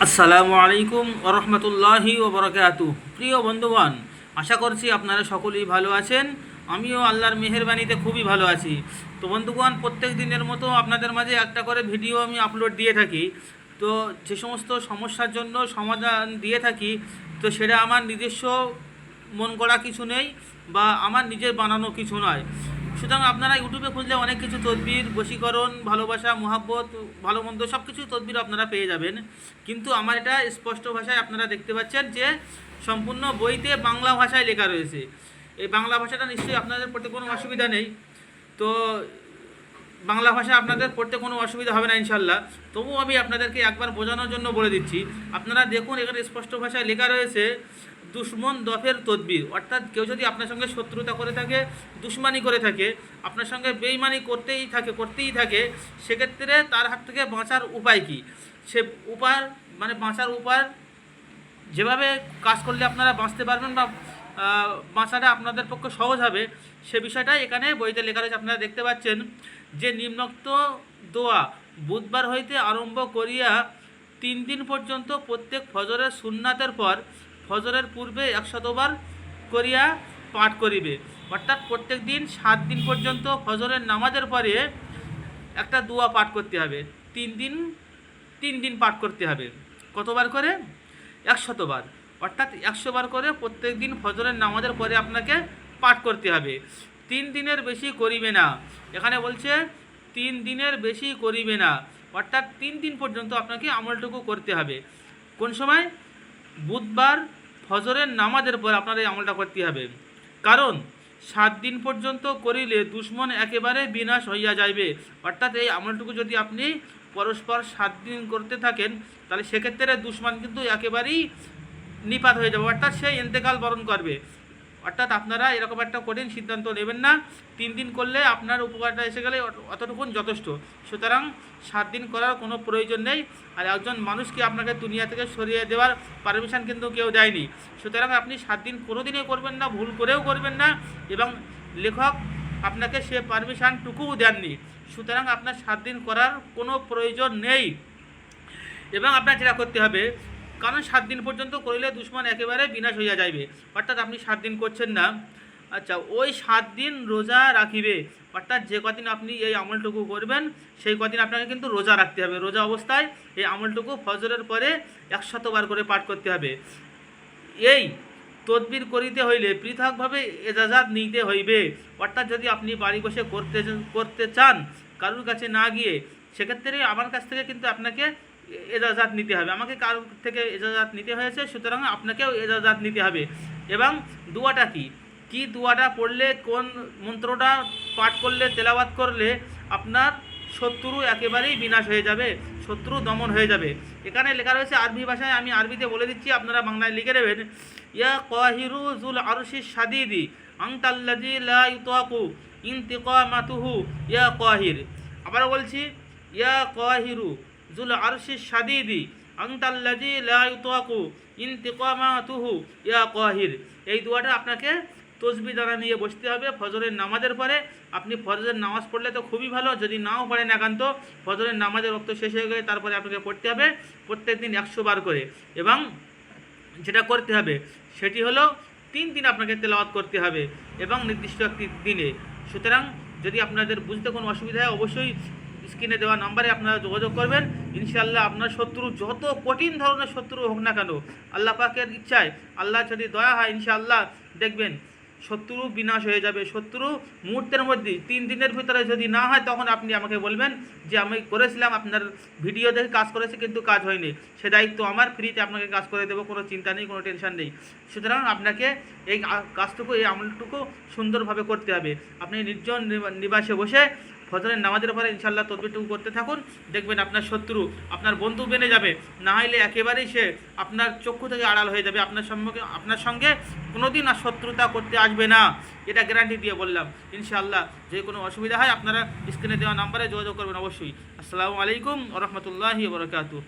আসসালামু আলাইকুম ওরহমতুল্লাহি ওবরাকাতুহু। প্রিয় বন্ধুগণ, আশা করছি আপনারা সকলেই ভালো আছেন। আমিও আল্লাহর মেহেরবানিতে খুবই ভালো আছি। তো বন্ধুগণ, প্রত্যেক দিনের মতো আপনাদের মাঝে একটা করে ভিডিও আমি আপলোড দিয়ে থাকি। তো যে সমস্ত সমস্যার জন্য সমাধান দিয়ে থাকি, তো সেটা আমার নিজস্ব মন করা কিছু নেই বা আমার নিজের বানানো কিছু নয়। সুতরাং আপনারা ইউটিউবে খুঁজলে অনেক কিছু তদবির, বশীকরণ, ভালোবাসা, মোহাব্বত, ভালো মন্দ সব কিছু তদবির আপনারা পেয়ে যাবেন। কিন্তু আমার এটা স্পষ্ট ভাষায় আপনারা দেখতে পাচ্ছেন যে সম্পূর্ণ বইতে বাংলা ভাষায় লেখা রয়েছে। এই বাংলা ভাষাটা নিশ্চয়ই আপনাদের পড়তে কোনো অসুবিধা নেই। তো বাংলা ভাষা আপনাদের পড়তে কোনো অসুবিধা হবে না ইনশাল্লাহ। তবুও আমি আপনাদেরকে একবার বোঝানোর জন্য বলে দিচ্ছি। আপনারা দেখুন, এখানে স্পষ্ট ভাষায় লেখা রয়েছে দুশ্মন দফের তদবির। অর্থাৎ কেউ যদি আপনার সঙ্গে শত্রুতা করে থাকে, দুশ্মনী করে থাকে, আপনার সঙ্গে বেইমানি করতেই থাকে, সেক্ষেত্রে তার হাত থেকে বাঁচার উপায় কী, সে উপায় মানে বাঁচার উপায় যেভাবে কাজ করলে আপনারা বাঁচতে পারবেন বা বাঁচাটা আপনাদের পক্ষে সহজ হবে, সে বিষয়টাই এখানে বইতে লেখা রয়েছে। আপনারা দেখতে পাচ্ছেন যে নিম্নোক্ত দোয়া বুধবার হইতে আরম্ভ করিয়া 3 দিন পর্যন্ত প্রত্যেক ফজরের সুন্নাতের পর ফজরের পূর্বে 100 বার করিয়া পাঠ করিবে। অর্থাৎ প্রত্যেক দিন 7 দিন পর্যন্ত ফজরের নামাজের পরে একটা দোয়া পাঠ করতে হবে। 3 দিন পাঠ করতে হবে। কতবার করে? 100 বার। অর্থাৎ 100 বার করে প্রত্যেক দিন ফজরের নামাজের পরে আপনাকে পাঠ করতে হবে। 3 দিনের বেশি করিবে না। এখানে বলছে 3 দিনের বেশি করিবে না, অর্থাৎ 3 দিন পর্যন্ত আপনাকে আমলটুকু করতে হবে। কোন সময়? বুধবার ফজরের নামাজের পর আপনার এই আমলটা করতে হবে। কারণ 7 দিন পর্যন্ত করিলে দুশ্মন একেবারে বিনাশ হইয়া যাইবে। অর্থাৎ এই আমলটুকু যদি আপনি পরস্পর 7 দিন করতে থাকেন, তাহলে সেক্ষেত্রে দুশ্মন কিন্তু একেবারেই নিপাত হয়ে যাবে, অর্থাৎ সে ইন্তেকাল বরণ করবে। অর্থাৎ আপনারা এরকম একটা কঠিন সিদ্ধান্ত নেবেন না। 3 দিন করলে আপনার উপকারটা এসে গেলে অতটুকুন যথেষ্ট। সুতরাং 7 দিন করার কোনো প্রয়োজন নেই। আর একজন মানুষকে আপনাকে দুনিয়া থেকে সরিয়ে দেওয়ার পারমিশন কিন্তু কেউ দেয়নি। সুতরাং আপনি 7 দিন কোনো দিনই করবেন না, ভুল করেও করবেন না, এবং লেখক আপনাকে সে পারমিশনটুকুও দেননি। সুতরাং আপনার 7 দিন করার কোনো প্রয়োজন নেই। এবং আপনার যেটা করতে হবে, কারণ 7 দিন পর্যন্ত করলে দুশ্মন একেবারে বিনাশ হইয়া যাইবে। অর্থাৎ আপনি 7 দিন করছেন না, আচ্ছা, ওই 7 দিন রোজা রাখিবে। অর্থাৎ যে কদিন আপনি এই আমলটুকু করবেন, সেই কদিন আপনাকে কিন্তু রোজা রাখতে হবে। রোজা অবস্থায় এই আমলটুকু ফজরের পরে 100 বার করে পাঠ করতে হবে। এই তদবির করিতে হইলে পৃথকভাবে এজাজাত নিতে হইবে। অর্থাৎ যদি আপনি বাড়ি বসে করতে চান, কারোর কাছে না গিয়ে, সেক্ষেত্রে আমার কাছ থেকে কিন্তু আপনাকে এজাজাত নিতে হবে। আমাকে কারোর থেকে এজাজাত নিতে হয়েছে, সুতরাং আপনাকেও এজাজাত নিতে হবে। এবং দোয়াটা কি দোয়াটা পড়লে, কোন মন্ত্রটা পাঠ করলে, তেলাওয়াত করলে আপনার শত্রু একেবারেই বিনাশ হয়ে যাবে, শত্রু দমন হয়ে যাবে। এখানে লেখা রয়েছে আরবি ভাষায়, আমি আরবিতে বলে দিচ্ছি, আপনারা বাংলায় লিখে নেবেন। ইয়া কাহিরু যুল আরশিশ শাদীদি আনতাল্লাযী লা ইউতাকু ইনতিকামাতুহু ইয়া কাহির। আবারও বলছি, ইয়া কাহিরু যুল আরশিশ শাদীদি আনতাল্লাযী লা ইউতাকু ইনতিকামাতুহু ইয়া কাহির। এই দোয়াটা আপনাকে তসবি দ্বারা নিয়ে বসতে হবে ফজরের নামাজের পরে। আপনি ফজরের নামাজ পড়লে তো খুবই ভালো, যদি নাও পড়েন একান্ত, ফজরের নামাজের রক্ত শেষ হয়ে গেলে তারপরে আপনাকে পড়তে হবে প্রত্যেক দিন 100 বার করে। এবং যেটা করতে হবে সেটি হলো 3 দিন আপনাকে তেলাওয়াত করতে হবে, এবং নির্দিষ্ট একটি দিনে। সুতরাং যদি আপনাদের বুঝতে কোনো অসুবিধা হয়, অবশ্যই স্ক্রিনে দেওয়া নাম্বারে আপনারা যোগাযোগ করবেন। ইনশাআল্লাহ আপনার শত্রু যত কঠিন ধরনের শত্রু হোক না কেন, আল্লাহ পাকের ইচ্ছায়, আল্লাহ যদি দয়া হয়, ইনশাআল্লাহ দেখবেন শত্রু বিনাশ হয়ে যাবে। শত্রু মুহূর্তের মধ্যে, 3 দিনের ভিতরে যদি না হয়, তখন আপনি আমাকে বলবেন যে আমি করেছিলাম, আপনার ভিডিও দেখে কাজ করেছি কিন্তু কাজ হয়নি, সে দায়িত্ব আমার, ফ্রিতে আপনাকে কাজ করে দেবো, কোনো চিন্তা নেই, কোনো টেনশন নেই। সুতরাং আপনাকে এই কাজটুকু, এই আমলটুকু সুন্দরভাবে করতে হবে। আপনি নির্জন নিবাসে বসে ফজরের নামাজের পরে ইনশাআল্লাহ তদবিরটুকু করতে থাকুন। দেখবেন আপনার শত্রু আপনার বন্ধু বেনে যাবে, না হলে একেবারেই সে আপনার চক্ষু থেকে আড়াল হয়ে যাবে। আপনার সঙ্গে কোনোদিন আর শত্রুতা করতে আসবে না, এটা গ্যারান্টি দিয়ে বললাম। ইনশাআল্লাহ যে কোনো অসুবিধা হয় আপনারা স্ক্রিনে দেওয়া নাম্বারে যোগাযোগ করবেন অবশ্যই। আসসালামু আলাইকুম ওয়া রাহমাতুল্লাহি ওয়া বারাকাতুহু।